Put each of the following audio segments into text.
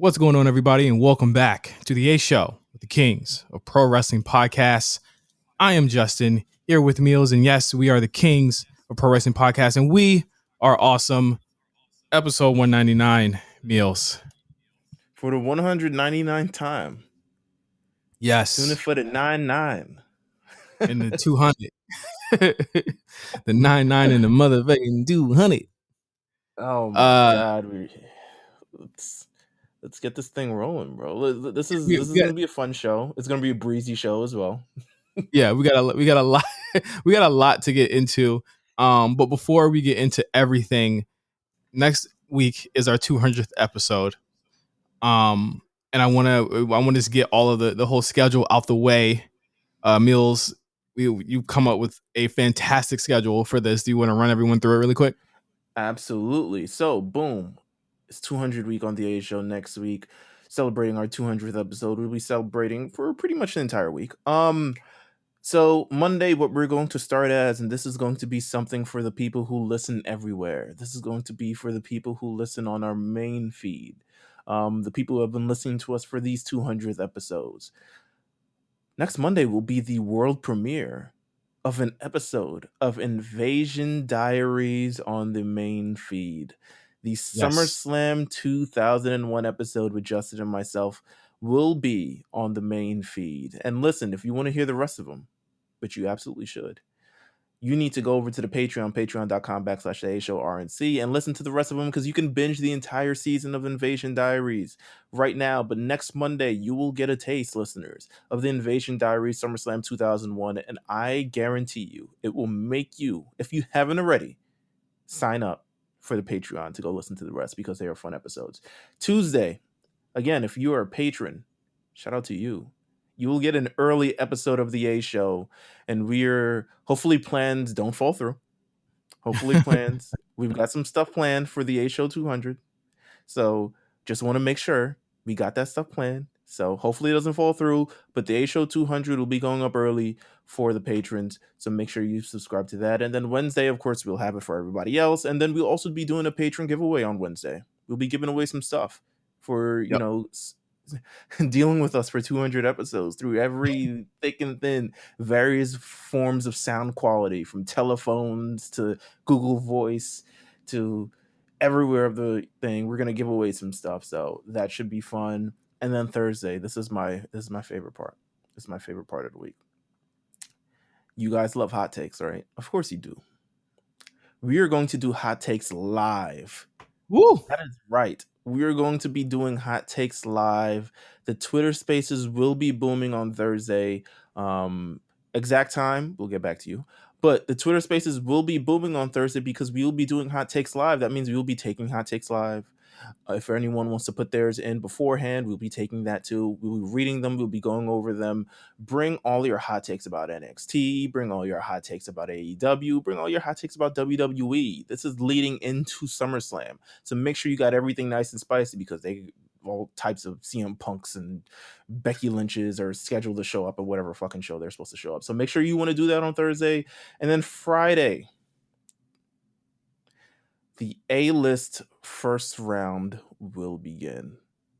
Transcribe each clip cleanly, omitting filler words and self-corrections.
What's going on, everybody, and welcome back to the A Show with the Kings of Pro Wrestling Podcasts. I am Justin, here with Meals, and yes, we are the Kings of Pro Wrestling Podcasts, and we are awesome. Episode 199, Meals. For the 199th time. Yes. Tune in for the 99. And the 200. The 99 and the motherfucking 200. Oh my God. Let's get this thing rolling, bro. This is gonna be a fun show. It's gonna be a breezy show as well. Yeah, we got a lot we got a lot to get into. But before we get into everything, next week is our 200th episode. And I want to get all of the whole schedule out the way. Meals, you come up with a fantastic schedule for this. Do you want to run everyone through it really quick? Absolutely. So, boom. It's 200 week on the A Show next week. Celebrating our 200th episode. We'll be celebrating for pretty much the entire week. So Monday, what we're going to start as, and this is going to be something for the people who listen everywhere. This is going to be for the people who listen on our main feed. The people who have been listening to us for these 200th episodes. Next Monday will be the world premiere of an episode of Invasion Diaries on the main feed. The SummerSlam 2001 episode with Justin and myself will be on the main feed. And listen, if you want to hear the rest of them, which you absolutely should, you need to go over to the Patreon, patreon.com/AShowRNC, and listen to the rest of them, because you can binge the entire season of Invasion Diaries right now. But next Monday, you will get a taste, listeners, of the Invasion Diaries SummerSlam 2001, and I guarantee you it will make you, if you haven't already, sign up for the Patreon to go listen to the rest, because they are fun episodes. Tuesday, again, if you are a patron, shout out to you. You will get an early episode of the A Show, and we're hopefully plans don't fall through. Hopefully plans. We've got some stuff planned for the A Show 200. So just want to make sure we got that stuff planned. So hopefully it doesn't fall through, but the A Show 200 will be going up early for the patrons. So make sure you subscribe to that. And then Wednesday, of course, we'll have it for everybody else. And then we'll also be doing a patron giveaway on Wednesday. We'll be giving away some stuff for, dealing with us for 200 episodes through every thick and thin, various forms of sound quality, from telephones to Google Voice to everywhere of the thing. We're gonna give away some stuff, so that should be fun. And then Thursday, this is my favorite part. This is my favorite part of the week. You guys love hot takes, right? Of course you do. We are going to do hot takes live. Woo! That is right. We are going to be doing hot takes live. The Twitter Spaces will be booming on Thursday. Exact time, we'll get back to you. But the Twitter Spaces will be booming on Thursday because we will be doing hot takes live. That means we will be taking hot takes live. If anyone wants to put theirs in beforehand, we'll be taking that too. We'll be reading them. We'll be going over them. Bring all your hot takes about NXT. Bring all your hot takes about AEW. Bring all your hot takes about WWE. This is leading into SummerSlam. So make sure you got everything nice and spicy, because all types of CM Punks and Becky Lynch's are scheduled to show up at whatever fucking show they're supposed to show up. So make sure you want to do that on Thursday. And then Friday, the A-list first round will begin.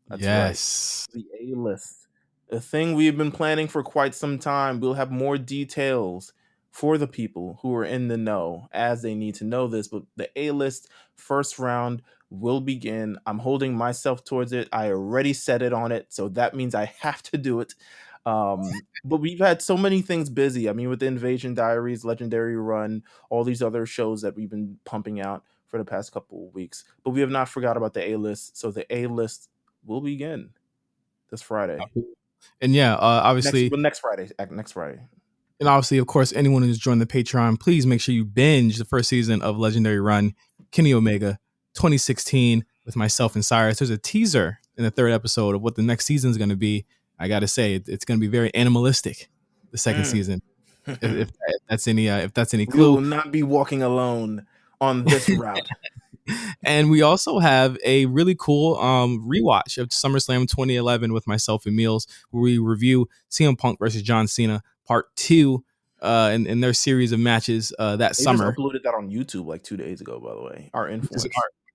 That's yes. Right. The A-list. A thing we've been planning for quite some time. We'll have more details for the people who are in the know as they need to know this. But the A-list first round will begin. I'm holding myself towards it. I already set it on it, so that means I have to do it. But we've had so many things busy. I mean, with the Invasion Diaries, Legendary Run, all these other shows that we've been pumping out for the past couple of weeks. But we have not forgot about the A-list. So the A-list will begin this Friday. And yeah, obviously next Friday. And obviously, of course, anyone who's joined the Patreon, please make sure you binge the first season of Legendary Run, Kenny Omega 2016, with myself and Cyrus. There's a teaser in the third episode of what the next season is going to be. I got to say, it's going to be very animalistic, the second season. If that's any clue. We will not be walking alone on this route. And we also have a really cool rewatch of SummerSlam 2011 with myself and Meals, where we review CM Punk versus John Cena Part 2 in their series of matches that summer. Just uploaded that on YouTube like 2 days ago, by the way. Our influence.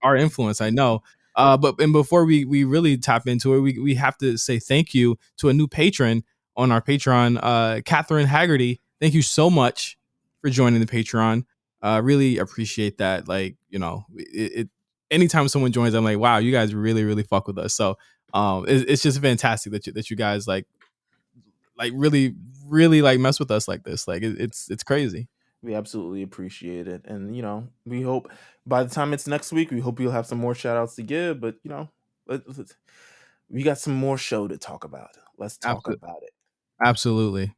Our influence, I know. But before we really tap into it, we have to say thank you to a new patron on our Patreon, Catherine Haggerty. Thank you so much for joining the Patreon. Really appreciate that. Like, it anytime someone joins, I'm like, wow, you guys really fuck with us. So it's just fantastic that you guys like really like mess with us like this. Like it's crazy. We absolutely appreciate it. And, we hope by the time it's next week, we hope you'll have some more shout outs to give. But, we got some more show to talk about. Let's talk Absolutely. about it. Absolutely.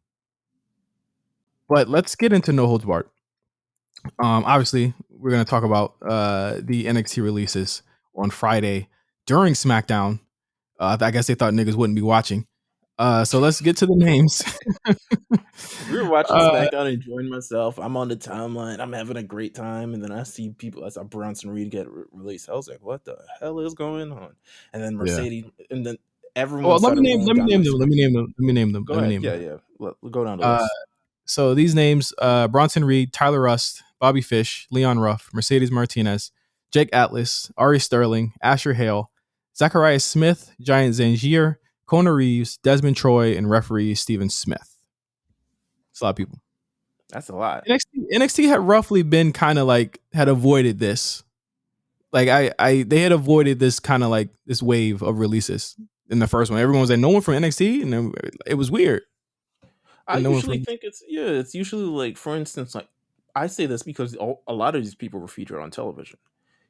But let's get into No Holds Barred. Obviously, we're gonna talk about the NXT releases on Friday during SmackDown. I guess they thought niggas wouldn't be watching. So let's get to the names. We were watching SmackDown, enjoying myself. I'm on the timeline. I'm having a great time, and then I see people. I saw Bronson Reed get released. I was like, "What the hell is going on?" And then Yeah. Mercedes, and then everyone Well, let me started name them. Go ahead. Yeah. We'll go down the list. So these names: Bronson Reed, Tyler Rust, Bobby Fish, Leon Ruff, Mercedes Martinez, Jake Atlas, Ari Sterling, Asher Hale, Zacharias Smith, Giant Zangier, Kona Reeves, Desmond Troy, and referee Steven Smith. It's a lot of people. That's a lot. NXT had roughly been kind of like had avoided this. Like they had avoided this kind of like this wave of releases in the first one. Everyone was like, no one from NXT, and then it was weird. I usually think it's usually like, for instance, like I say this because a lot of these people were featured on television.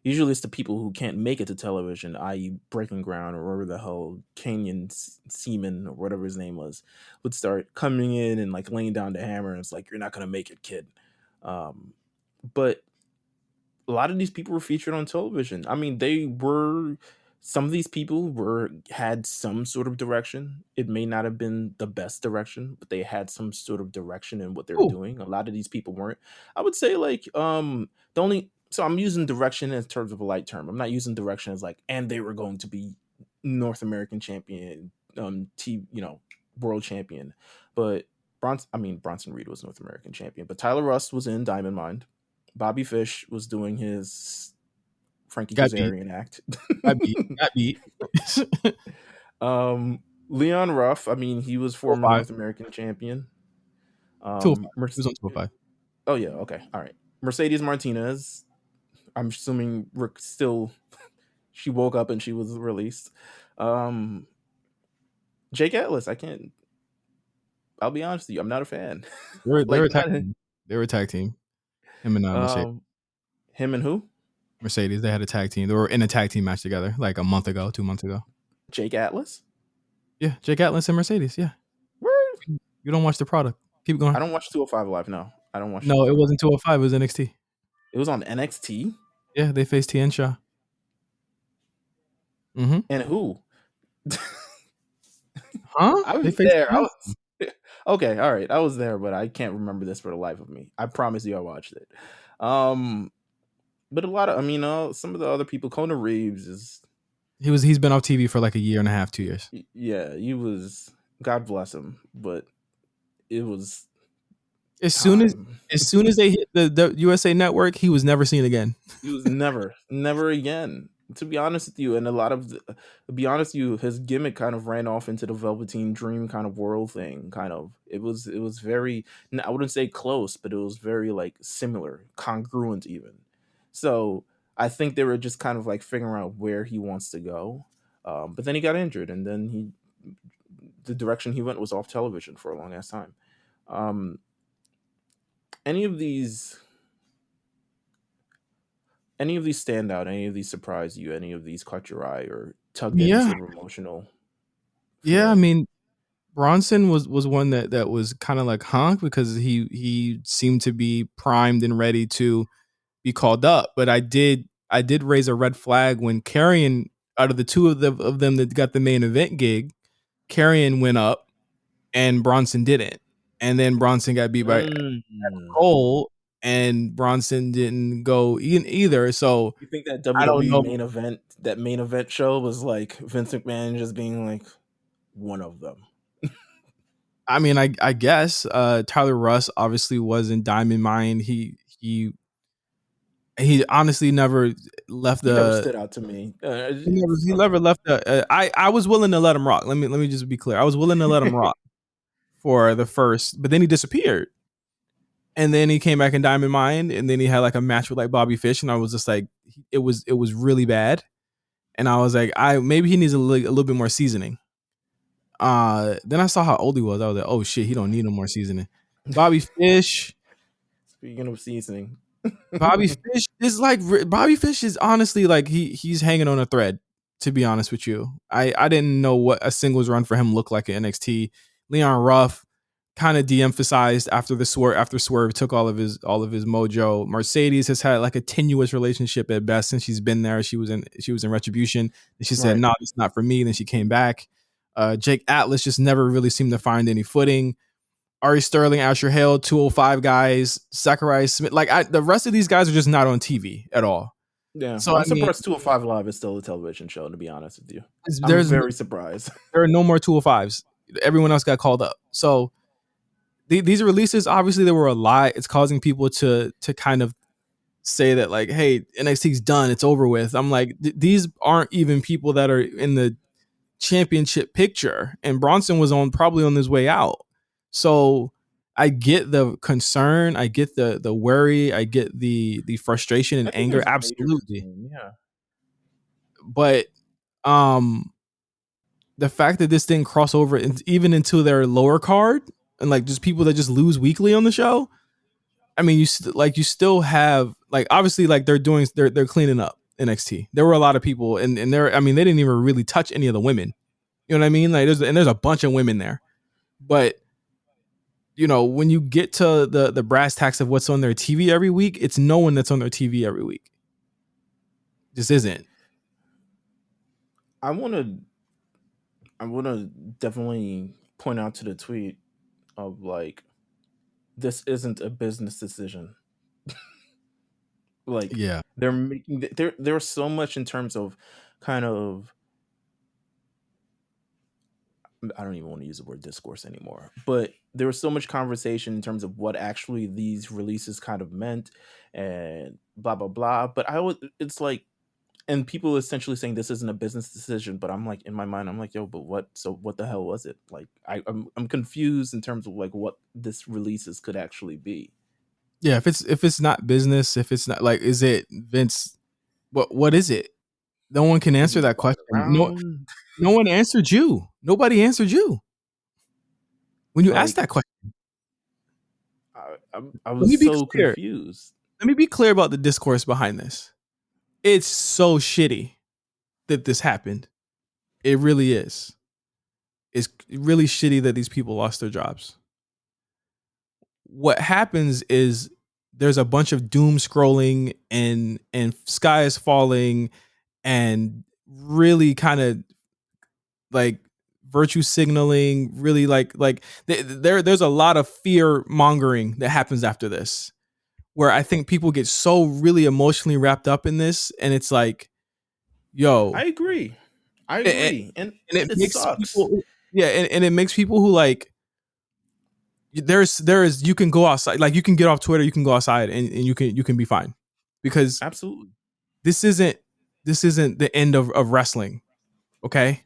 Usually it's the people who can't make it to television, i.e. Breaking Ground or whatever the hell Canyon Seaman or whatever his name was, would start coming in and like laying down the hammer, and it's like, you're not gonna make it, kid. But a lot of these people were featured on television. I mean, some of these people had some sort of direction. It may not have been the best direction, but they had some sort of direction in what they were doing. A lot of these people weren't. I would say like so I'm using direction in terms of a light term. I'm not using direction as like, and they were going to be North American champion, world champion. But Bronson Reed was North American champion, but Tyler Rust was in Diamond Mine. Bobby Fish was doing his Frankie Kazarian act. Got beat. Leon Ruff, he was former North American champion. He was on 205. Oh yeah, okay, all right. Mercedes Martinez, I'm assuming she woke up and she was released. Jake Atlas, I'll be honest with you, I'm not a fan. They were a tag team. Him and Mercedes. Him and who? Mercedes. They had a tag team. They were in a tag team match together like 2 months ago. Jake Atlas? Yeah, Jake Atlas and Mercedes. Yeah. Word? You don't watch the product. Keep going. I don't watch 205 Live. No, I don't watch. No, it wasn't 205. It was NXT. It was on NXT. Yeah, they faced Tien Shaw. Mm-hmm. And who? Huh? I was there. Okay, all right. I was there, but I can't remember this for the life of me. I promise you, I watched it. But a lot of, some of the other people, Kona Reeves he's been off TV for like 1.5 years, 2 years. Yeah, he was. God bless him, but it was. As soon as they hit the USA Network, he was never seen again. He was never again. To be honest with you, and his gimmick kind of ran off into the Velveteen Dream kind of world thing. Kind of, it was very. I wouldn't say close, but it was very like similar, congruent even. So I think they were just kind of like figuring out where he wants to go. But then he got injured, and then the direction he went was off television for a long ass time. Any of these stand out? Any of these surprise you? Any of these caught your eye or tugged any sort of emotional? Yeah, Bronson was one that was kind of like because he seemed to be primed and ready to be called up. But I did raise a red flag when Karrion, out of the two of them that got the main event gig, Karrion went up and Bronson didn't. And then Bronson got beat by Cole, and Bronson didn't go either. So you think that WWE main event show was like Vince McMahon just being like one of them? I guess Tyler Rust obviously was in Diamond Mine. He He honestly never left He never the. stood out to me. He never left the. I was willing to let him rock. Let me just be clear. I was willing to let him rock for the first, but then he disappeared. And then he came back in Diamond Mine, and then he had like a match with like Bobby Fish, and I was just like, it was really bad, and I was like, maybe he needs a little bit more seasoning. Then I saw how old he was. I was like, oh shit, he don't need no more seasoning. Bobby Fish, Speaking of seasoning, Bobby Fish is like Bobby Fish is honestly like he's hanging on a thread. To be honest with you, I didn't know what a singles run for him looked like at NXT. Leon Ruff kind of de-emphasized after Swerve took all of his mojo. Mercedes has had like a tenuous relationship at best since she's been there. She was in Retribution. And she said, right. "No, it's not for me." Then she came back. Jake Atlas just never really seemed to find any footing. Ari Sterling, Asher Hale, 205 guys, Sakurai Smith. Like the rest of these guys are just not on TV at all. Yeah, So I'm I mean, surprised 205 Live is still a television show. To be honest with you, I'm there's very surprised. there are no more 205s. Everyone else got called up. So these releases, obviously, they were a lie. It's causing people to kind of say that like, hey, NXT's done, it's over with. I'm like, these aren't even people that are in the championship picture, and Bronson was probably on his way out. So I get the concern, I get the worry, I get the frustration and I think anger, there's a major absolutely. concern, yeah. But the fact that this didn't cross over even into their lower card and like just people that just lose weekly on the show. I mean, you still have like obviously like they're cleaning up NXT. There were a lot of people and there. I mean, they didn't even really touch any of the women. You know what I mean? Like there's a bunch of women there, but when you get to the brass tacks of what's on their TV every week, it's no one that's on their TV every week. Just isn't. I want to definitely point out to the tweet of like, this isn't a business decision. Like, Yeah. they're making there's so much in terms of kind of, I don't even want to use the word discourse anymore, but there was so much conversation in terms of what actually these releases kind of meant and blah blah blah. But it's like, and people essentially saying this isn't a business decision, but I'm like, in my mind, I'm like, yo, but what? So what the hell was it? Like, I'm confused in terms of like what this releases could actually be. Yeah, if it's not business, if it's not like, is it Vince? What is it? No one can Is he answer that fucking question. around? No one answered you. Nobody answered you when you asked Like, that question. I Let was me be so clear. confused. Let me be clear about the discourse behind this. It's so shitty that this happened. It really is. It's really shitty that these people lost their jobs. What happens is there's a bunch of doom scrolling and sky is falling and really kind of like virtue signaling, really there's a lot of fear mongering that happens after this, where I think people get so really emotionally wrapped up in this, and it's like, I yo, agree. I and, agree, and and it it makes sucks. people, yeah, and it makes people who like, there is you can go outside, like you can get off Twitter, you can go outside, and you can be fine, because Absolutely. this isn't the end of wrestling, okay?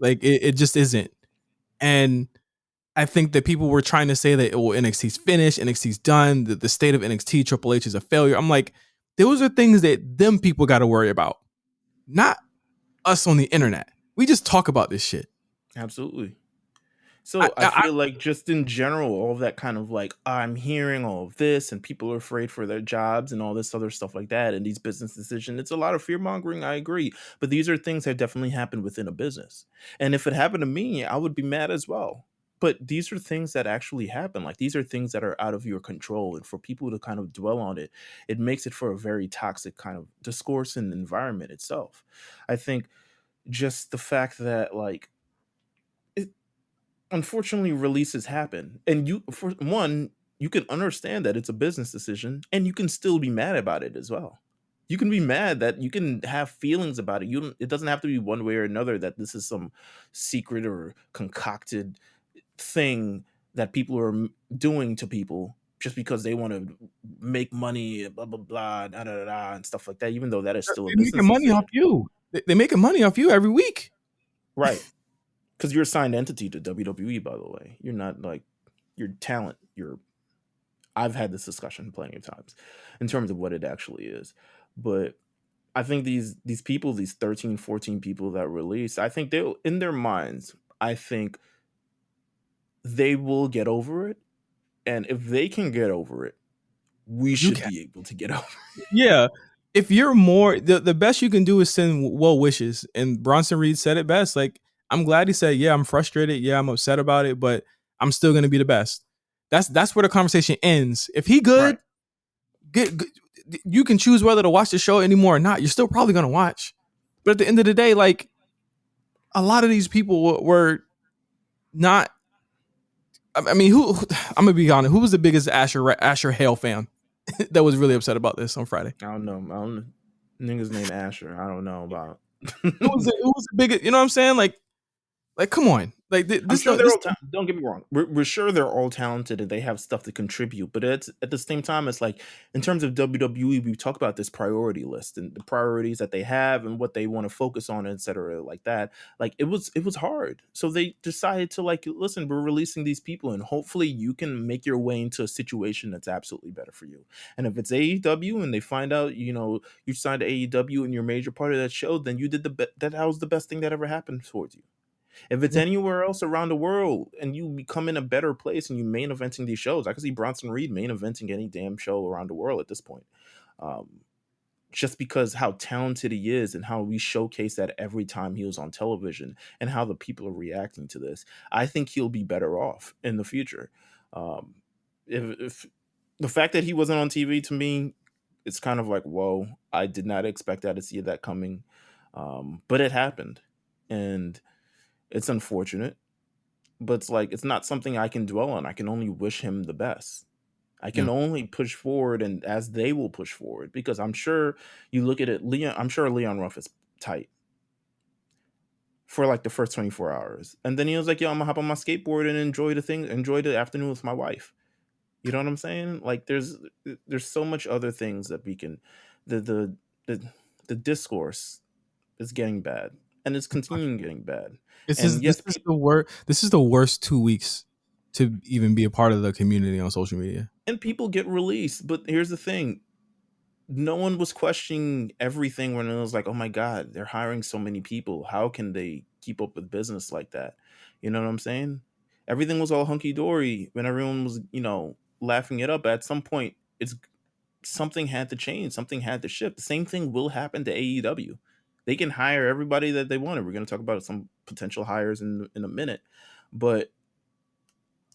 Like it just isn't. And I think that people were trying to say that, oh, NXT's finished, NXT's done, the state of NXT, Triple H is a failure. I'm like, those are things that them people got to worry about, not us on the internet. We just talk about this shit. Absolutely. I, So I I feel like just in general, all of that kind of like, I'm hearing all of this and people are afraid for their jobs and all this other stuff like that, and these business decisions, it's a lot of fear mongering. I agree. But these are things that definitely happen within a business. And if it happened to me, I would be mad as well. But these are things that actually happen. Like, these are things that are out of your control. And for people to kind of dwell on it, it makes it for a very toxic kind of discourse and environment itself. I think just the fact that like, unfortunately, releases happen, and you, for one, you can understand that it's a business decision, and you can still be mad about it as well. You can be mad, that you can have feelings about it. It doesn't have to be one way or another that this is some secret or concocted thing that people are doing to people. just because they want to make money, blah blah blah, da, da, da, da, and stuff like that. Even though that is still a They're making business money off decision, you. They're making money off you every week. right? Because you're a signed entity to WWE, by the way. You're not like your talent. I've had this discussion plenty of times in terms of what it actually is. But I think these people, these 13, 14 people that released, I think they in their minds, I think they will get over it. And if they can get over it, we You should can. be able to get over it. Yeah. If you're more the best you can do is send well wishes. And Bronson Reed said it best. Like, I'm glad he said, yeah, I'm frustrated. Yeah, I'm upset about it, but I'm still gonna be the best. That's where the conversation ends. If he good, Right. good, you can choose whether to watch the show anymore or not. You're still probably gonna watch. But at the end of the day, like, a lot of these people were not. I mean, who? I'm gonna be honest. Who was the biggest Asher Hale fan that was really upset about this on Friday? I don't know. I don't know. Niggas named Asher. I don't know about. Who was the biggest? You know what I'm saying? Like, come on. Like I'm this. sure they're This. all. Don't get me wrong. We're sure they're all talented and they have stuff to contribute. But it's at the same time, it's like in terms of WWE, we talk about this priority list and the priorities that they have and what they want to focus on, etc. Like that. Like it was hard. So they decided to like listen. We're releasing these people, and hopefully you can make your way into a situation that's absolutely better for you. And if it's AEW and they find out, you signed to AEW and you're a major part of that show, then you did that was the best thing that ever happened towards you. If it's Yeah. anywhere else around the world and you become in a better place and you main eventing these shows, I can see Bronson Reed main eventing any damn show around the world at this point. Um, just because how talented he is and how we showcase that every time he was on television and how the people are reacting to this, I think he'll be better off in the future. Um, if the fact that he wasn't on TV to me, it's kind of like, whoa, I did not expect that to see that coming. But it happened. And it's unfortunate, but it's like it's not something I can dwell on. I can only wish him the best. I can Yeah. only push forward and as they will push forward because I'm sure you look at it, Leon. I'm sure Leon Ruff is tight for like the first 24 hours, and then he was like, "Yo, I'm gonna hop on my skateboard and enjoy the afternoon with my wife." You know what I'm saying? Like, there's so much other things that we can, the the the, the discourse is getting bad, and it's continuing getting bad. This is And this yes, is the worst. This is the worst 2 weeks to even be a part of the community on social media. and people get released, but here's the thing: no one was questioning everything when it was like, oh my God, they're hiring so many people. How can they keep up with business like that? You know what I'm saying? Everything was all hunky dory when everyone was, laughing it up. At some point, it's something had to change, something had to shift. The same thing will happen to AEW. They can hire everybody that they wanted. We're going to talk about some potential hires in a minute, but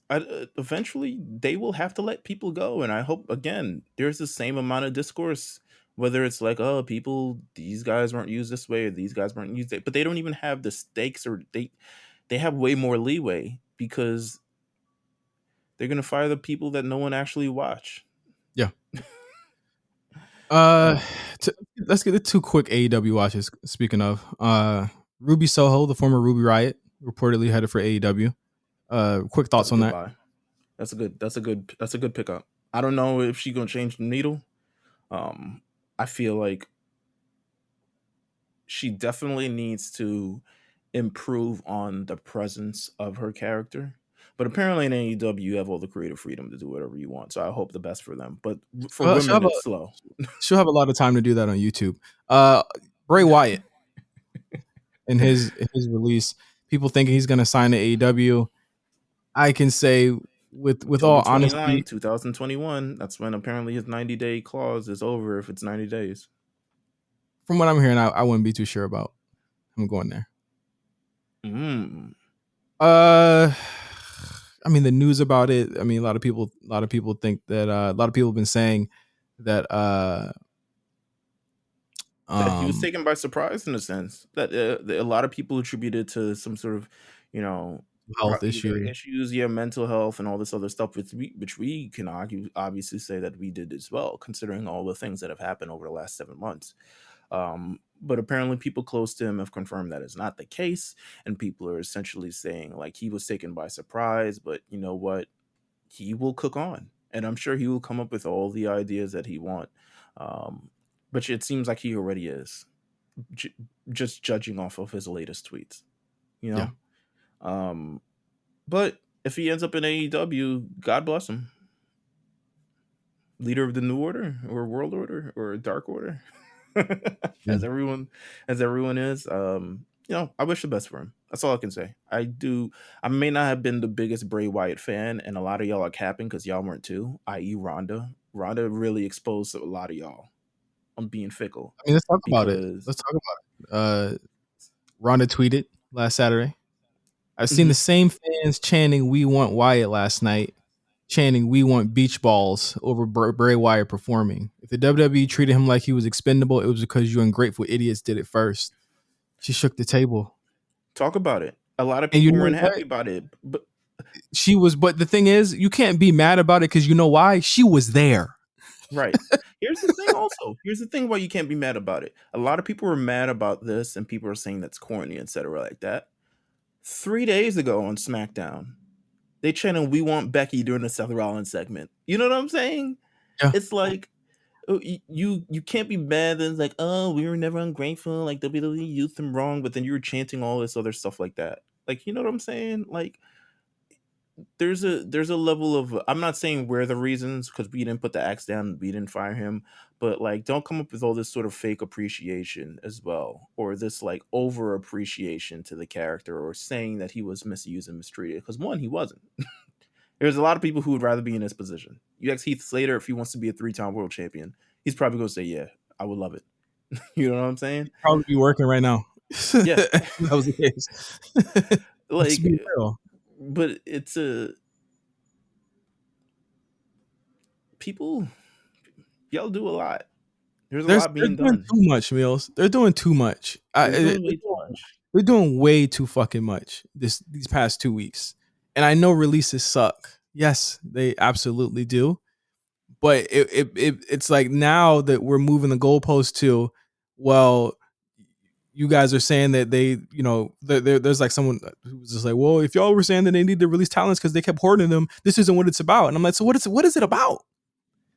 eventually they will have to let people go, and I hope again there's the same amount of discourse, whether it's like, oh, people, these guys weren't used this way or these guys weren't used but they don't even have the stakes, or they have way more leeway because they're going to fire the people that no one actually watch. Yeah. uh, Let's get the 2 quick AEW watches. Speaking of, Ruby Soho, the former Ruby Riot, reportedly headed for AEW. Quick that's thoughts a on good that? buy. That's a good pickup. I don't know if she's going to change the needle. um I feel like she definitely needs to improve on the presence of her character. But apparently in AEW, you have all the creative freedom to do whatever you want. So I hope the best for them. But for Well, women, it's slow. she'll have a lot of time to do that on YouTube. Bray Wyatt in his release, people thinking he's going to sign to AEW. I can say with all October honesty, 29th, 2021. That's when apparently his 90-day clause is over if it's 90 days. from what I'm hearing, I wouldn't be too sure about him going there. Mm. I mean, the news about it. I mean, a lot of people think that a lot of people have been saying that That he was um taken by surprise in a sense. That a lot of people attributed to some sort of, health either issue. issues, yeah, mental health, and all this other stuff, which we can argue, obviously say that we did as well, considering all the things that have happened over the last 7 months. But apparently, people close to him have confirmed that is not the case, and people are essentially saying like he was taken by surprise. But you know what? He will cook on, and I'm sure he will come up with all the ideas that he want. But it seems like he already is, j- just judging off of his latest tweets. You Yeah. know, but if he ends up in AEW, God bless him. Leader of the New Order or World Order or Dark Order, Yeah. as everyone is. I wish the best for him. That's all I can say. I do. I may not have been the biggest Bray Wyatt fan, and a lot of y'all are capping because y'all weren't too. I.e., Ronda. Ronda really exposed a lot of y'all on being fickle. I mean, let's talk about it. Because Let's talk about it. Ronda tweeted last Saturday. I've seen Mhm. the same fans chanting "We want Wyatt" last night, chanting "We want beach balls" over Bray Wyatt performing. If the WWE treated him like he was expendable, it was because you ungrateful idiots did it first. She shook the table, talk about it. A lot of and you people know weren't what? happy about it, but She was. But the thing is, you can't be mad about it because you know why? She was there. right. Here's the thing also. Here's the thing why you can't be mad about it. A lot of people were mad about this and people are saying that's corny, etc. like that. 3 days ago on SmackDown, they chanted "We want Becky" during the Seth Rollins segment. You know what I'm saying? Yeah. It's like you can't be mad that it's like, oh, we were never ungrateful, like WWE used them wrong, but then you were chanting all this other stuff like that. Like, you know what I'm saying? Like there's a level of, I'm not saying we're the reasons because we didn't put the axe down, we didn't fire him, but like don't come up with all this sort of fake appreciation as well, or this like over appreciation to the character, or saying that he was misused and mistreated, because one, he wasn't. There's a lot of people who would rather be in his position. You ask Heath Slater if he wants to be a 3-time world champion, he's probably going to say, yeah, I would love it. You know what I'm saying? Probably be working right now. Yeah. That was the case. Let's Like, be real. but it's a people, y'all do a lot. There's a lot They're being doing done. too much, Mills. They're doing too much. They're doing way too much. They're doing way too fucking much these past 2 weeks. And I know releases suck. Yes, they absolutely do. But it's like now that we're moving the goalpost to, well, you guys are saying that they, there's like someone who was just like, well, if y'all were saying that they need to release talents because they kept hoarding them, this isn't what it's about. And I'm like, so what is it about?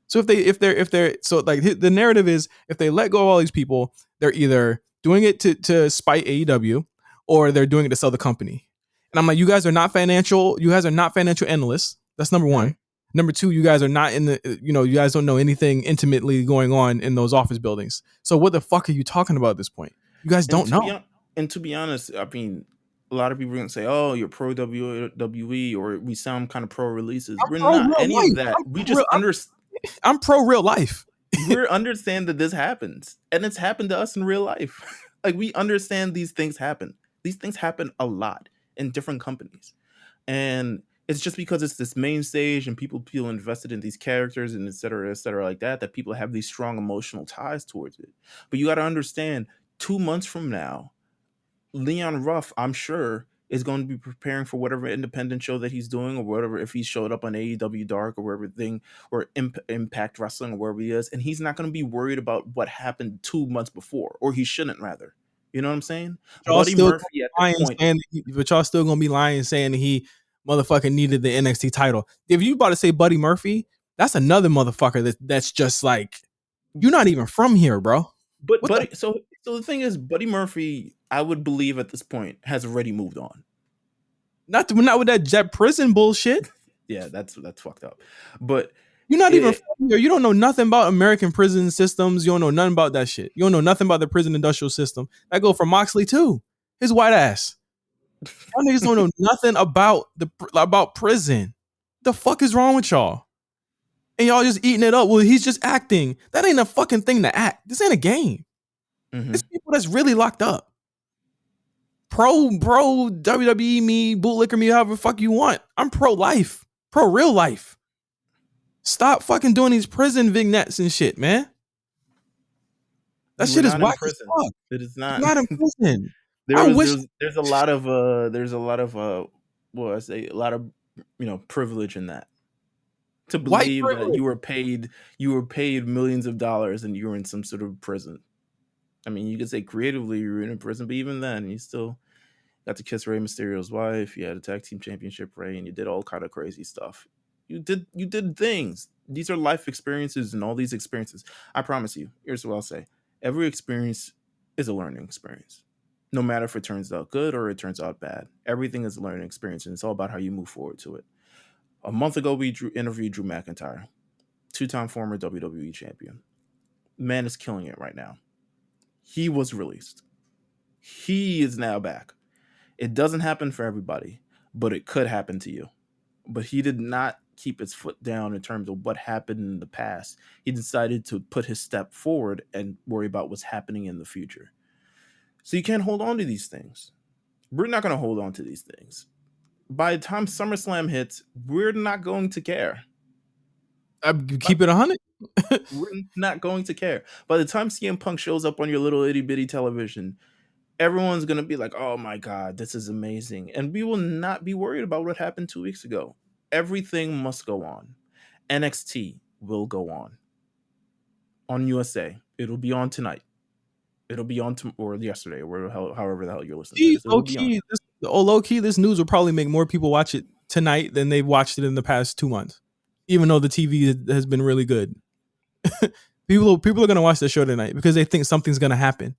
So if they're so like the narrative is, if they let go of all these people, they're either doing it to spite AEW, or they're doing it to sell the company. And I'm like, you guys are not financial analysts. That's number one. Right. Number two, you guys are not in the, you guys don't know anything intimately going on in those office buildings. So what the fuck are you talking about at this point? You guys And don't know. to be honest, I mean, a lot of people are gonna say, "Oh, you're pro WWE," or we sound kind of pro releases. I'm We're pro not real any of life. that. We just I'm pro real life. we understand that this happens, and it's happened to us in real life. Like, we understand these things happen. These things happen a lot in different companies, and it's just because it's this main stage and people feel invested in these characters and et cetera, like that, that people have these strong emotional ties towards it. But you got to understand, 2 months from now, Leon Ruff, I'm sure, is going to be preparing for whatever independent show that he's doing, or whatever, if he showed up on AEW Dark or wherever thing, or Impact Wrestling or wherever he is, and he's not going to be worried about what happened 2 months before, or he shouldn't rather. You know what I'm saying? Y'all Buddy still Murphy at this point. but y'all still gonna be lying saying that he motherfucking needed the NXT title. If you about to say Buddy Murphy, that's another motherfucker that's just like, you're not even from here, bro. But What the Buddy, so the thing is, Buddy Murphy, I would believe at this point, has already moved on. not with that jet prison bullshit. Yeah, that's fucked up. But You're not even from here. You don't know nothing about American prison systems. You don't know nothing about that shit. You don't know nothing about the prison industrial system. That go for Moxley too. His white ass. Y'all niggas don't know nothing about prison. The fuck is wrong with y'all? And y'all just eating it up. Well, he's just acting. That ain't a fucking thing to act. This ain't a game. It's people that's really locked up. Pro WWE me, bootlicker me, however the fuck you want. I'm pro life. Pro real life. Stop fucking doing these prison vignettes and shit, man. That shit is whack as fuck. It is not. Not in prison. There's a lot of well, I say a lot of privilege in that. To believe that you were paid millions of dollars and you were in some sort of prison. I mean, you could say creatively you were in a prison, but even then, you still got to kiss Rey Mysterio's wife. You had a tag team championship reign. You did all kind of crazy stuff. You did things. These are life experiences, and all these experiences. I promise you. Here's what I'll say: every experience is a learning experience. No matter if it turns out good or it turns out bad, everything is a learning experience, and it's all about how you move forward to it. A month ago, we interviewed Drew McIntyre, two-time former WWE champion. Man is killing it right now. He was released. He is now back. It doesn't happen for everybody, but it could happen to you. But he did not keep his foot down in terms of what happened in the past. He decided to put his step forward and worry about what's happening in the future. So you can't hold on to these things. We're not going to hold on to these things. By the time SummerSlam hits, we're not going to care. Keep it 100. We're not going to care. By the time CM Punk shows up on your little itty bitty television, everyone's going to be like, oh my God, this is amazing. And we will not be worried about what happened 2 weeks ago. Everything must go on. NXT will go on USA. It'll be on tonight. It'll be on or yesterday, or however the hell you're listening to this. It'll be on. Low key, this news will probably make more people watch it tonight than they've watched it in the past 2 months. Even though the TV has been really good, people are gonna watch the show tonight because they think something's gonna happen.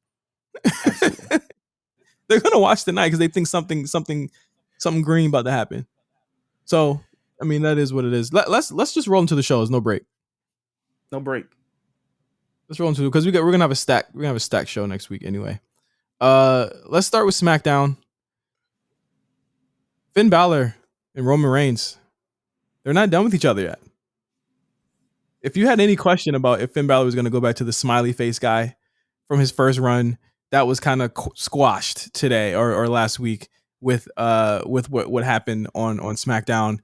They're gonna watch tonight because they think something green about to happen. So I mean, that is what it is. Let's just roll into the show. There's no break. No break. Let's roll into it because we're gonna have a stack. We're gonna have a stack show next week anyway. Let's start with SmackDown. Finn Balor and Roman Reigns. They're not done with each other yet. If you had any question about if Finn Balor was going to go back to the smiley face guy from his first run, that was kind of squashed today or last week with what happened on SmackDown.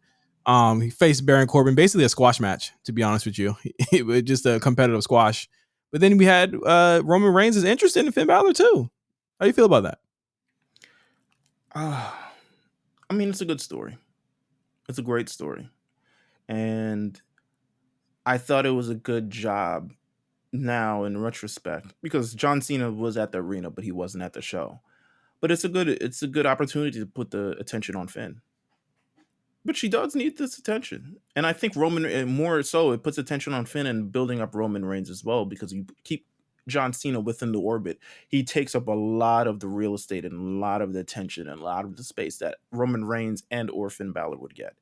He faced Baron Corbin, basically a squash match, to be honest with you. It was just a competitive squash. But then we had Roman Reigns is interested in Finn Balor too. How do you feel about that? I mean, it's a good story. It's a great story. And I thought it was a good job now in retrospect because John Cena was at the arena, but he wasn't at the show. But it's a good opportunity to put the attention on Finn. But she does need this attention. And I think Roman, more so, it puts attention on Finn and building up Roman Reigns as well because you keep John Cena within the orbit. He takes up a lot of the real estate and a lot of the attention and a lot of the space that Roman Reigns and or Finn Balor would get.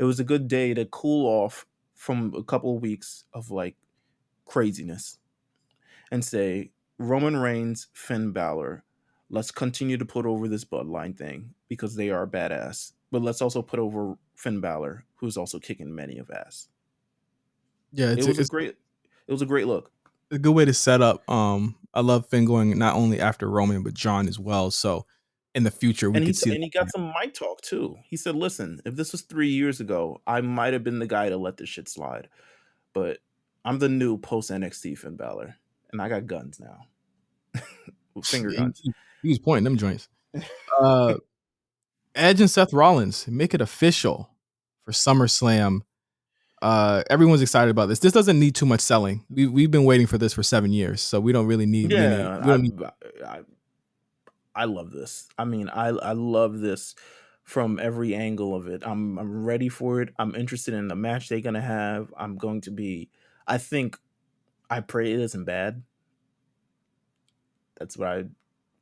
It was a good day to cool off from a couple of weeks of like craziness and say, Roman Reigns, Finn Balor, let's continue to put over this bloodline thing because they are badass. But let's also put over Finn Balor, who's also kicking many of ass. Yeah, it was a great look. A good way to set up. I love Finn going not only after Roman but John as well. So in the future, we could see. And he got some mic talk too. He said, "Listen, if this was 3 years ago, I might have been the guy to let this shit slide, but I'm the new post NXT Finn Balor, and I got guns now, finger guns." He was pointing them joints. Edge and Seth Rollins make it official for SummerSlam. Everyone's excited about this. This doesn't need too much selling. We've been waiting for this for 7 years, so we don't really need. I love this. I mean, I love this from every angle of it. I'm ready for it. I'm interested in the match they're gonna have. I'm going to be. I pray it isn't bad. That's what I.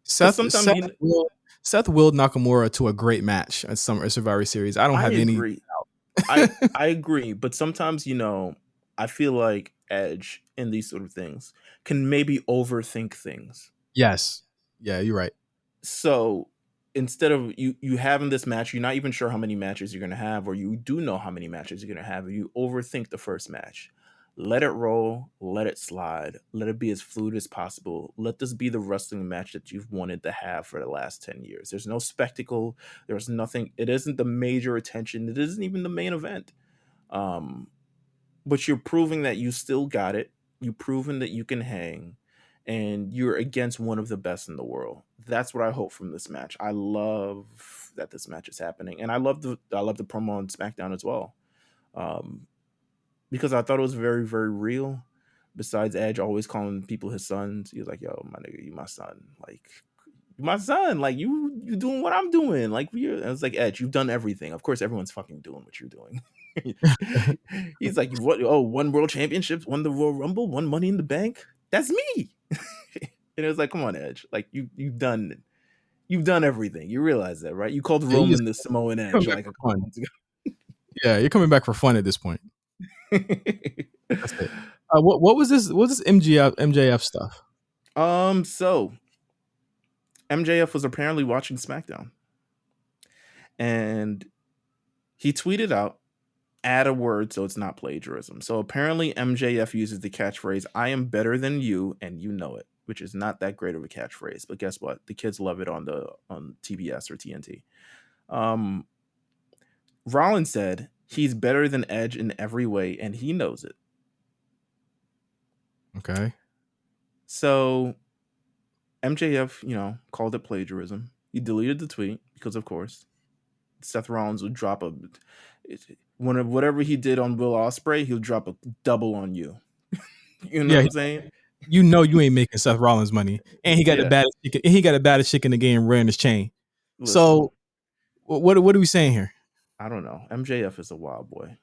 Seth willed Nakamura to a great match at Survivor Series. I don't have any. I agree, but sometimes I feel like Edge in these sort of things can maybe overthink things. Yes, yeah, you're right. So instead of you having this match, you're not even sure how many matches you're gonna have, or you do know how many matches you're gonna have. You overthink the first match. Let it roll, let it slide, let it be as fluid as possible. Let this be the wrestling match that you've wanted to have for the last 10 years. There's no spectacle. There's nothing. It isn't the major attention. It isn't even the main event. But you're proving that you still got it. You've proven that you can hang, and you're against one of the best in the world. That's what I hope from this match. I love that this match is happening, and I love the promo on SmackDown as well. Because I thought it was very, very real. Besides Edge always calling people his sons, he was like, "Yo, my nigga, you my son." Like, my son, like you doing what I'm doing. Like I was like, Edge, you've done everything. Of course, everyone's fucking doing what you're doing. He's like, what? Oh, won world championships, won the Royal Rumble, won Money in the Bank. That's me. And it was like, come on, Edge. Like you've done everything. You realize that, right? You called Yeah, Roman the Samoan Edge like a couple fun. months ago. Yeah, you're coming back for fun at this point. That's it. What was this? What was this MJF stuff? So MJF was apparently watching SmackDown, and he tweeted out, "Add a word so it's not plagiarism." So apparently MJF uses the catchphrase, "I am better than you, and you know it," which is not that great of a catchphrase, but guess what? The kids love it on TBS or TNT. Rollins said he's better than Edge in every way, and he knows it. Okay. So MJF, called it plagiarism. He deleted the tweet because, of course, Seth Rollins would drop whatever he did on Will Ospreay, he'll drop a double on you. You know what I'm saying? You know you ain't making Seth Rollins money, and he got the baddest chicken. And he got the baddest chick in the game wearing his chain. Listen, so, what are we saying here? I don't know. MJF is a wild boy.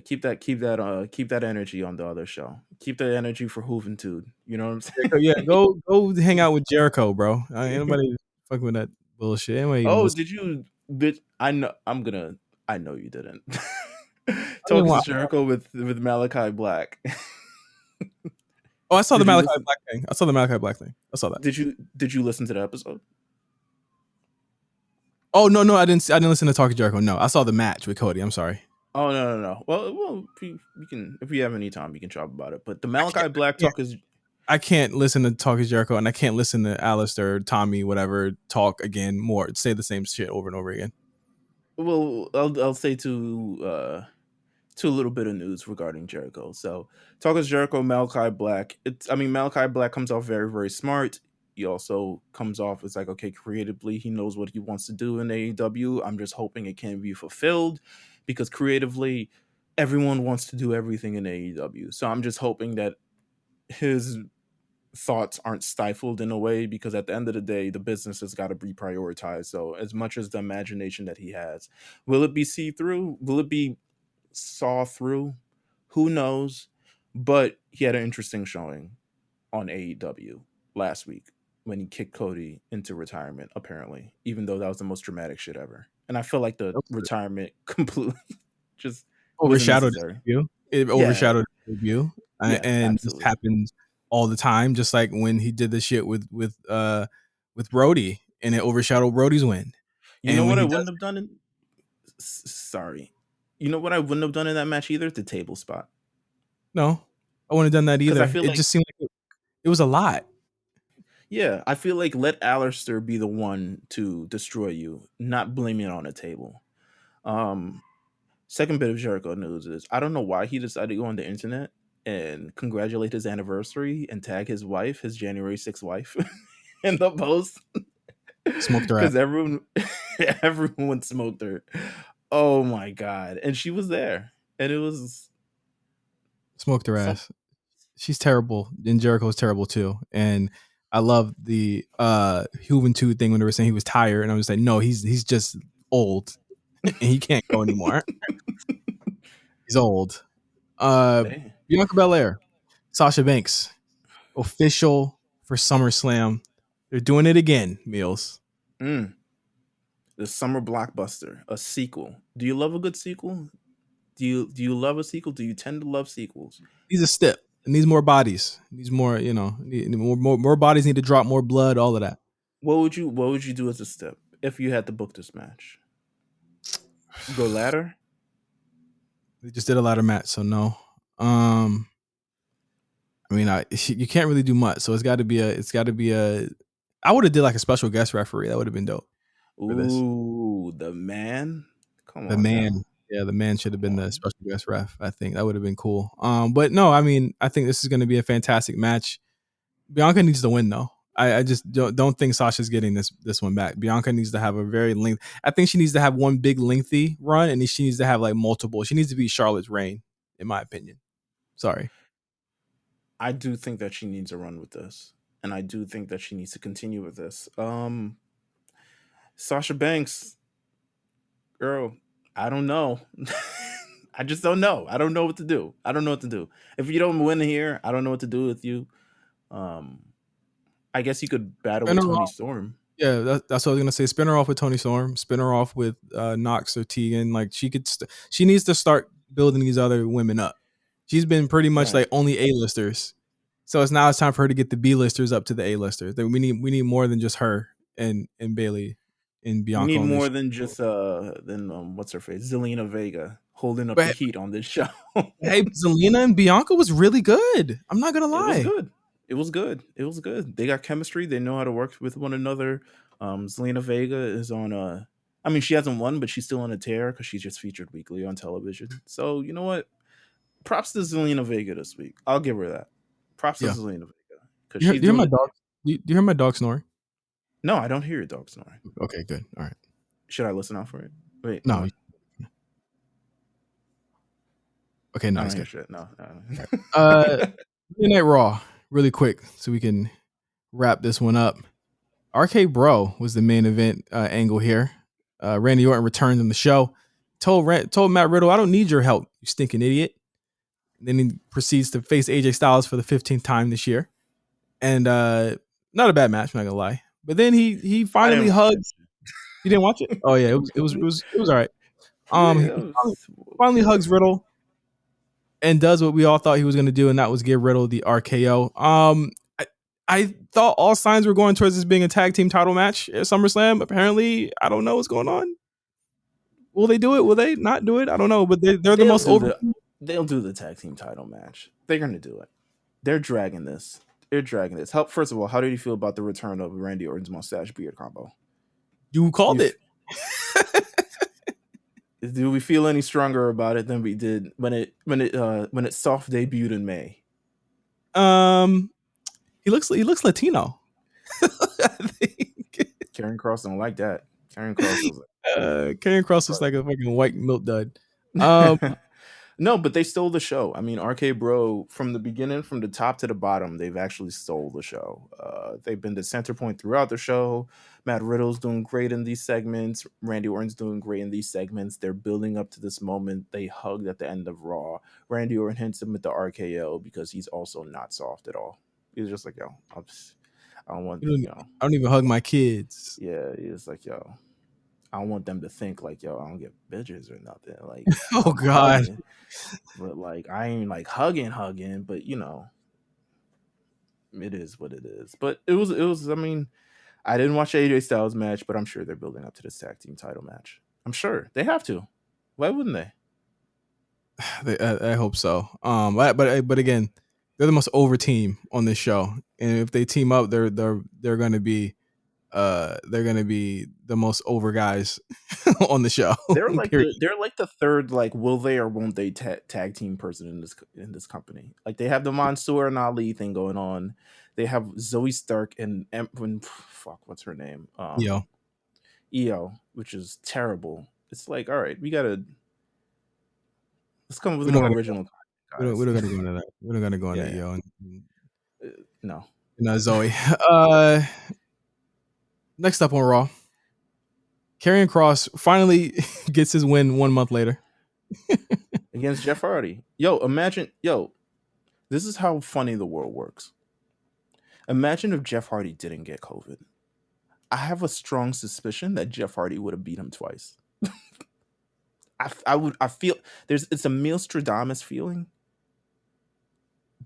Keep that energy on the other show. Keep that energy for Juventud. You know what I'm saying? Yeah, go hang out with Jericho, bro. Ain't nobody fucking with that bullshit. I know you didn't. Talking to Jericho with Malachi Black. Oh, I saw the Malachi Black thing. I saw that. Did you listen to the episode? Oh no, I didn't listen to Talk to Jericho. No, I saw the match with Cody. I'm sorry. Oh no. Well, we can, if we have any time, we can talk about it. But the Malachi Black talk is. I can't listen to Talk to Jericho, and I can't listen to Alistair, Tommy, whatever, talk again more. Say the same shit over and over again. Well, I'll say to a little bit of news regarding Jericho. So, Talk is Jericho, Malachi Black. Malachi Black comes off very, very smart. He also comes off as like, okay, creatively, he knows what he wants to do in AEW. I'm just hoping it can be fulfilled because creatively, everyone wants to do everything in AEW. So I'm just hoping that his thoughts aren't stifled in a way, because at the end of the day, the business has got to be prioritized. So as much as the imagination that he has, will it be see-through? Will it be saw through? Who knows? But he had an interesting showing on AEW last week when he kicked Cody into retirement, apparently, even though that was the most dramatic shit ever. And I feel like the retirement completely just overshadowed his debut. It overshadowed his debut. And this happens all the time, just like when he did the shit with Brody, and it overshadowed Brody's win. You know what I wouldn't have done? Sorry. You know what I wouldn't have done in that match either? The table spot. No, I wouldn't have done that either. It just seemed like it was a lot. Yeah, I feel like let Alistair be the one to destroy you, not blame it on a table. Second bit of Jericho news is, I don't know why he decided to go on the internet and congratulate his anniversary and tag his wife, his January 6th wife, in the post. Smoked her because everyone smoked her. Oh my god! And she was there, and it was smoked her ass. She's terrible, and Jericho's terrible too. And I love the Juventud thing when they were saying he was tired, and I was like, no, he's just old, and he can't go anymore. He's old. Bianca Belair, Sasha Banks, official for SummerSlam. They're doing it again, Meals. The summer blockbuster, a sequel. Do you love a good sequel? Do you love a sequel? Do you tend to love sequels? Needs a step. It needs more bodies. It needs more, more bodies need to drop, more blood, all of that. What would you do as a step if you had to book this match? Go ladder? They just did a ladder match, so no. You can't really do much, so it's got to be a. I would have did like a special guest referee. That would have been dope. Ooh, the man. Come on. The man. Now. Yeah, the man should have been the special guest ref. I think that would have been cool. But no, I think this is going to be a fantastic match. Bianca needs to win though. I just don't think Sasha's getting this one back. Bianca needs to have a very lengthy. I think she needs to have one big lengthy run, and she needs to have like multiple. She needs to be Charlotte's reign, in my opinion. Sorry. I do think that she needs a run with this. and I do think that she needs to continue with this. Sasha Banks, girl, I don't know. I just don't know. I don't know what to do. I don't know what to do. If you don't win here, I don't know what to do with you. Um, I guess you could battle Spin with her Tony off. Storm. Yeah, that's what I was gonna say. Spin her off with Tony Storm. Spin her off with Knox or Tegan. Like she needs to start building these other women up. She's been pretty much Right. like only A-listers. So it's time for her to get the B-listers up to the A-listers. We need more than just her and Bailey and We Bianca need on this more show. than just what's her face? Zelina Vega holding up the But heat on this show. hey, Zelina and Bianca was really good. I'm not gonna It was lie. good. It was good. It was good. They got chemistry. They know how to work with one another. Zelina Vega is on a. I mean, she hasn't won, but she's still on a tear because she's just featured weekly on television. So you know what? Props to Zelina Vega this week. I'll give her that. Props to Yeah. Zelina Vega because Do she's you hear doing my it. dog? Do you hear my dog snoring? No, I don't hear your dog snoring. Okay, good. All right. Should I listen out for it? Wait, hold No. on. Okay, I no, don't it's hear good. shit. No. Monday Night Raw, really quick, so we can wrap this one up. RK Bro was the main event angle here. Randy Orton returned on the show. Told Matt Riddle, "I don't need your help, you stinking idiot." Then he proceeds to face AJ Styles for the 15th time this year, and not a bad match, I'm not gonna lie. But then he I finally didn't watch it. hugs. You didn't watch it? Oh yeah, it was all right. He It finally hugs Riddle and does what we all thought he was going to do, and that was give Riddle the RKO. I thought all signs were going towards this being a tag team title match at SummerSlam. Apparently, I don't know what's going on. Will they do it? Will they not do it? I don't know, but they're the They'll most do over. the tag team title match. They're gonna do it. They're dragging this. They're dragging this. First of all, how did you feel about the return of Randy Orton's mustache beard combo? You called You it. Do we feel any stronger about it than we did when it soft debuted in May? He looks Latino. I think. Karen Cross don't like that. Karen Cross was Karrion Kross looks like a fucking white milk dud. No, but they stole the show. I mean, RK Bro, from the beginning, from the top to the bottom, they've actually stole the show. They've been the center point throughout the show. Matt Riddle's doing great in these segments. Randy Orton's doing great in these segments. They're building up to this moment. They hugged at the end of Raw. Randy Orton hits him with the RKO because he's also not soft at all. He's just like, yo, I don't want, I don't even hug my kids. Yeah, he's like, yo, I don't want them to think like, yo, I don't get bitches or nothing. Like, Oh God. hugging, but like, I ain't like hugging, but it is what it is. But it was. I mean, I didn't watch AJ Styles match, but I'm sure they're building up to this tag team title match. I'm sure they have to. Why wouldn't they? I hope so. But again, they're the most over team on this show, and if they team up, they're going to be the most over guys on the show. They're like the third like will they or won't they tag team person in this company. Like they have the Mansoor and Ali thing going on. They have Zoe Stark and what's her name? Io, which is terrible. It's like, all right, let's come up with more original. We don't gotta go into that. We don't gotta go into that, yo. No. Zoe. Next up on Raw, Karrion Kross finally gets his win 1 month later against Jeff Hardy. This is how funny the world works. Imagine if Jeff Hardy didn't get COVID. I have a strong suspicion that Jeff Hardy would have beat him twice. I feel it's a Mealstradamus feeling,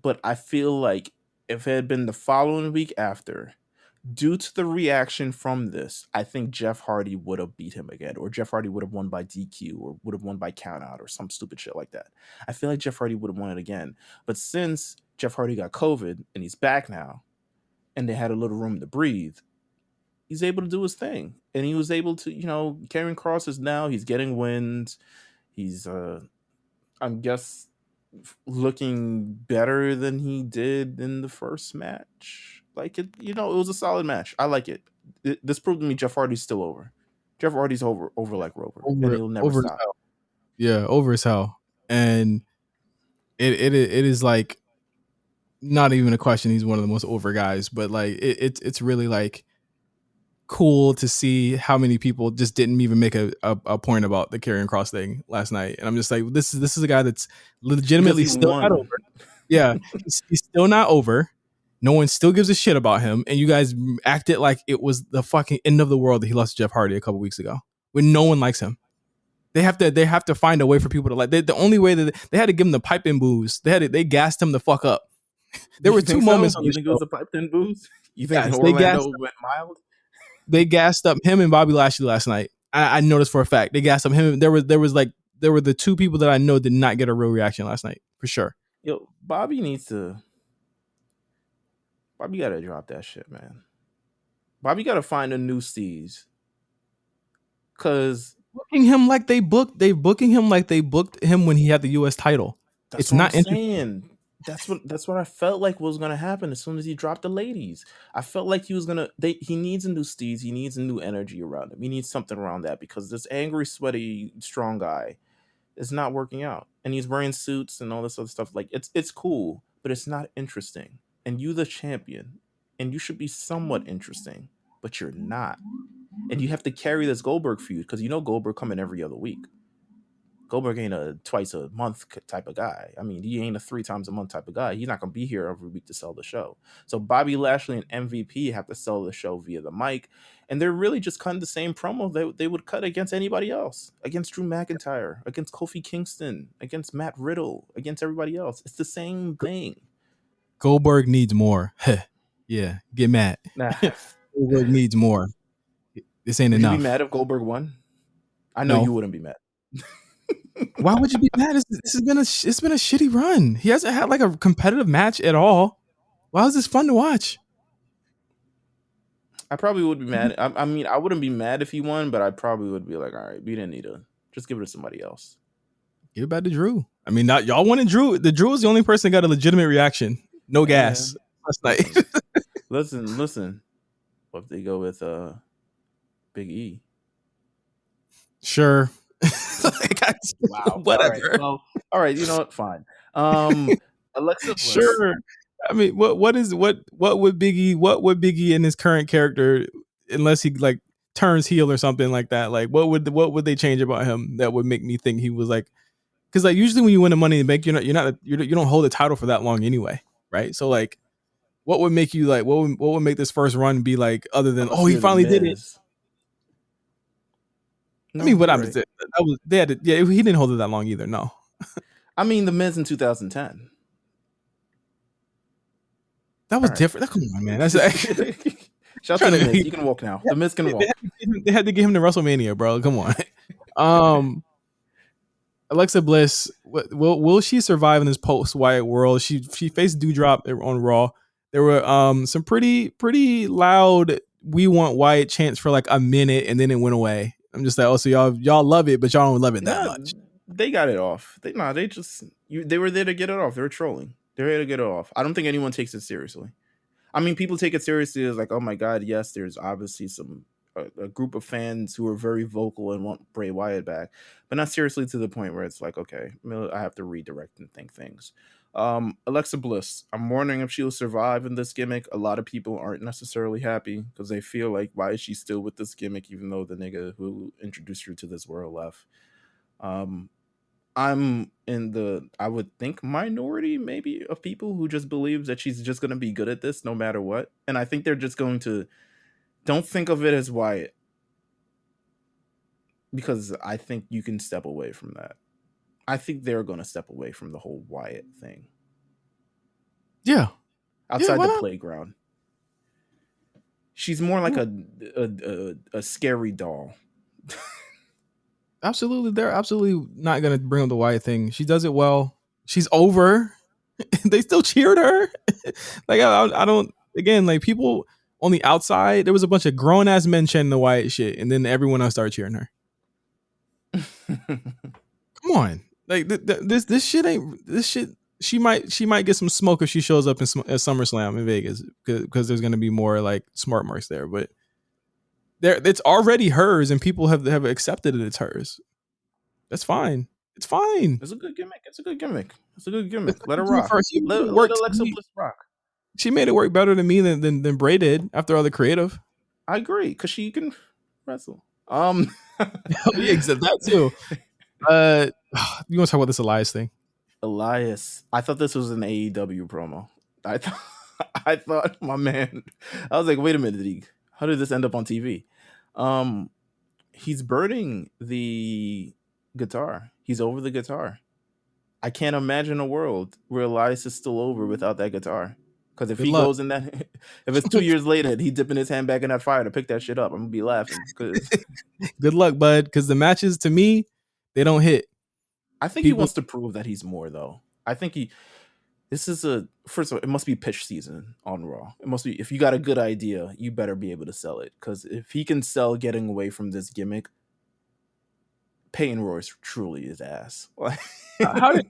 but I feel like if it had been the following week after, due to the reaction from this, I think Jeff Hardy would have beat him again, or Jeff Hardy would have won by DQ, or would have won by countout, or some stupid shit like that. I feel like Jeff Hardy would have won it again. But since Jeff Hardy got COVID and he's back now, and they had a little room to breathe, he's able to do his thing. And he was able to, Karrion Kross is now, he's getting wins. He's, I'm guess, looking better than he did in the first match. Like, it was a solid match. I like it. This proved to me Jeff Hardy's still over. Jeff Hardy's over like Rover. And he'll never stop. Yeah, over as hell. And it is like, not even a question. He's one of the most over guys, but like it's really like cool to see how many people just didn't even make a point about the Karrion Kross thing last night. And I'm just like, this is a guy that's Because legitimately he still not won. over. Yeah, he's still not over. No one still gives a shit about him, and you guys acted like it was the fucking end of the world that he lost to Jeff Hardy a couple weeks ago, when no one likes him. They have to find a way for people to like. The only way that they had to give him the pipe and booze. They gassed him the fuck up. There were two moments on You the think it show. was a piped in booze? You think Yes, Orlando went mild? they gassed up him and Bobby Lashley last night. I noticed for a fact they gassed up him. There were the two people that I know did not get a real reaction last night for sure. Yo, Bobby gotta drop that shit, man. Bobby gotta find a new steez. Cause Booking him like they booked him when he had the US title. that's It's what not I'm saying. That's what I felt like was gonna happen as soon as he dropped the ladies. I felt like he was gonna. He needs a new steez. He needs a new energy around him. He needs something around that because this angry, sweaty, strong guy is not working out, and he's wearing suits and all this other stuff. Like it's cool, but it's not interesting. And you, the champion, and you should be somewhat interesting, but you're not. And you have to carry this Goldberg feud because Goldberg coming every other week. Goldberg ain't a twice a month type of guy. I mean, he ain't a 3 times a month type of guy. He's not going to be here every week to sell the show. So Bobby Lashley and MVP have to sell the show via the mic. And they're really just cutting the same promo they would cut against anybody else. Against Drew McIntyre, against Kofi Kingston, against Matt Riddle, against everybody else. It's the same thing. Goldberg needs more. Yeah, get mad. Nah. Goldberg needs more. This ain't Would enough. you be mad if Goldberg won? I know you wouldn't be mad. Why would you be mad? It's been a shitty run. He hasn't had like a competitive match at all. Why is this fun to watch? I probably would be mad. I mean, I wouldn't be mad if he won, but I probably would be like, all right, we didn't need to. Just give it to somebody else. Give it back to Drew. I mean, not y'all wanted Drew. The Drew is the only person that got a legitimate reaction. No gas last night. Listen. What if they go with Big E? Sure. Wow. Whatever. All right. You know what? Fine. Alexa Bliss. Sure. I mean, what would Biggie in his current character, unless he like turns heel or something like that? Like, what would they change about him that would make me think he was like? Because like usually when you win a Money in the Bank, you don't hold the title for that long anyway, right? So like, what would make you like? What would make this first run be like? Other than he finally did it. No, I mean, what I'm right. That was they had to, he didn't hold it that long either. No, I mean the Miz in 2010. That was different. Come on, man. That's shout out to the Miz. You can walk now. The Miz can walk. They had to get him to WrestleMania, bro. Come on. Alexa Bliss, will she survive in this post Wyatt world? She faced Doudrop on Raw. There were some pretty loud "We want Wyatt" chants for like a minute, and then it went away. I'm just like, oh, so y'all love it, but y'all don't love it that much. They got it off. They were there to get it off. They were trolling. They're here to get it off. I don't think anyone takes it seriously. I mean, people take it seriously as like, oh my God, yes, there's obviously a group of fans who are very vocal and want Bray Wyatt back, but not seriously to the point where it's like, okay, I have to redirect and think things. Alexa Bliss, I'm wondering if she'll survive in this gimmick. A lot of people aren't necessarily happy because they feel like, why is she still with this gimmick even though the nigga who introduced her to this world left? I'm in the, I would think, minority maybe of people who just believe that she's just going to be good at this no matter what. And I think they're just going to, don't think of it as Wyatt, because I think you can step away from that. I think they're going to step away from the whole Wyatt thing. Yeah. Outside the playground. She's more like a scary doll. Absolutely. They're absolutely not going to bring up the Wyatt thing. She does it well. She's over. They still cheered her. Like, I don't, again, like people on the outside, there was a bunch of grown ass men chanting the Wyatt shit, and then everyone else started cheering her. Come on. Like this shit ain't, this shit, she might get some smoke if she shows up at SummerSlam in Vegas because there's going to be more like smart marks there, but it's already hers and people have accepted it. It's hers. That's fine. It's fine. It's a good gimmick. It's a good gimmick. It's a good gimmick. Let her Do it rock. first. She made it Let work. Alexa Bliss rock. She made it work better than me than Bray did after all the creative. I agree, because she can wrestle. Yeah, except that too. You want to talk about this Elias thing? Elias. I thought this was an AEW promo. I thought my man. I was like, wait a minute, how did this end up on TV? He's burning the guitar. He's over the guitar. I can't imagine a world where Elias is still over without that guitar. Because if Good he luck. goes in that, if it's 2 years later and he dipping his hand back in that fire to pick that shit up, I'm gonna be laughing. Because Good luck, bud. Because the matches, to me, they don't hit. I think he wants to prove that he's more, though. I think this is first of all, it must be pitch season on Raw. It must be, if you got a good idea, you better be able to sell it. Because if he can sell getting away from this gimmick, Peyton Royce truly is ass. How did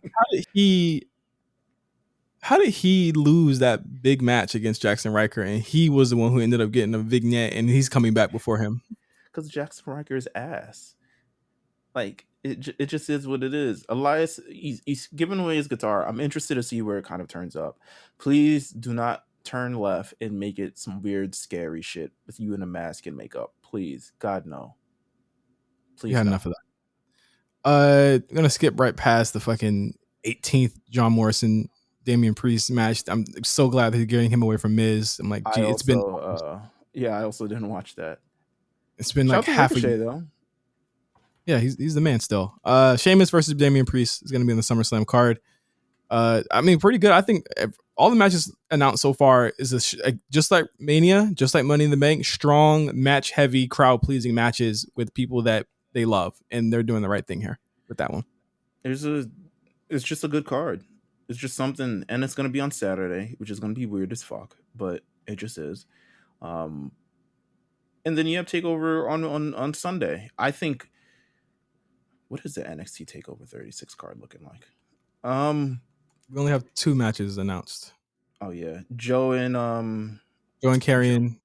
he lose that big match against Jackson Riker, and he was the one who ended up getting a vignette, and he's coming back before him? Because Jackson Riker is ass. Like, it just is what it is. Elias, he's giving away his guitar. I'm interested to see where it kind of turns up. Please do not turn left and make it some weird, scary shit with you in a mask and makeup. Please, God, no. Please, You had no. enough of that. I'm gonna skip right past the fucking 18th John Morrison Damian Priest match. I'm so glad that he's getting him away from Miz. I'm like, gee, I also didn't watch that. It's been Shout like out to half a Ricochet, year. though. Yeah, he's the man still. Sheamus versus Damian Priest is going to be on the SummerSlam card. I mean, pretty good. I think all the matches announced so far is just like Mania, just like Money in the Bank, strong, match-heavy, crowd-pleasing matches with people that they love, and they're doing the right thing here with that one. It's just a good card. It's just something, and it's going to be on Saturday, which is going to be weird as fuck, but it just is. And then you have TakeOver on Sunday. I think. What is the NXT TakeOver 36 card looking like? We only have 2 matches announced. Oh yeah, Joe and Karrion,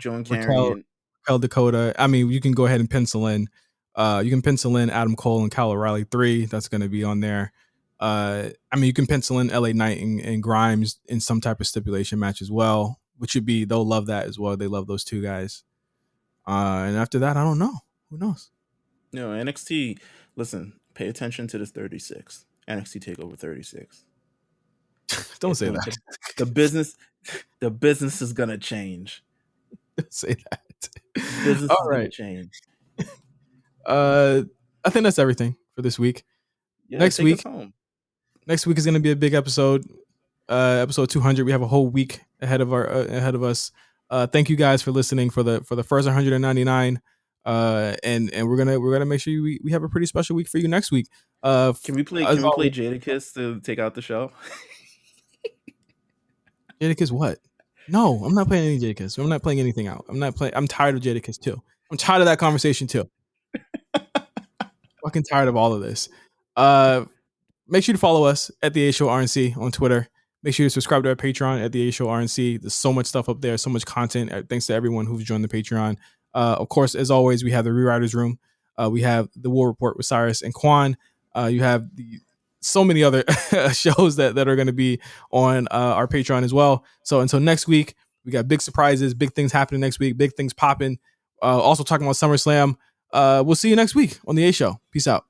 Raquel Dakota. I mean, you can go ahead and pencil in. You can pencil in Adam Cole and Kyle O'Reilly 3. That's going to be on there. I mean, you can pencil in LA Knight and Grimes in some type of stipulation match as well, which would be, they'll love that as well. They love those 2 guys. And after that, I don't know. Who knows? No, NXT. Listen, pay attention to this 36. NXT TakeOver 36. Don't say that. The business is gonna change. Don't say that. Business is gonna change. I think that's everything for this week. Yeah, next week is going to be a big episode. Episode 200. We have a whole week ahead of us. Thank you guys for listening for the first 199. And we're gonna make sure we have a pretty special week for you next week. Can we play Jadakiss to take out the show? Jadakiss what? No, I'm not playing any Jadakiss. I'm not playing anything out. I'm tired of Jadakiss too. I'm tired of that conversation too. Fucking tired of all of this. Make sure to follow us at the A Show RNC on Twitter. Make sure you subscribe to our Patreon at the A Show RNC. There's so much stuff up there, so much content. Thanks to everyone who's joined the Patreon. Of course, as always, we have the Rewriters Room. We have the War Report with Cyrus and Quan. You have so many other shows that are going to be on our Patreon as well. So until next week, we got big surprises, big things happening next week, big things popping. Also talking about SummerSlam. We'll see you next week on the A Show. Peace out.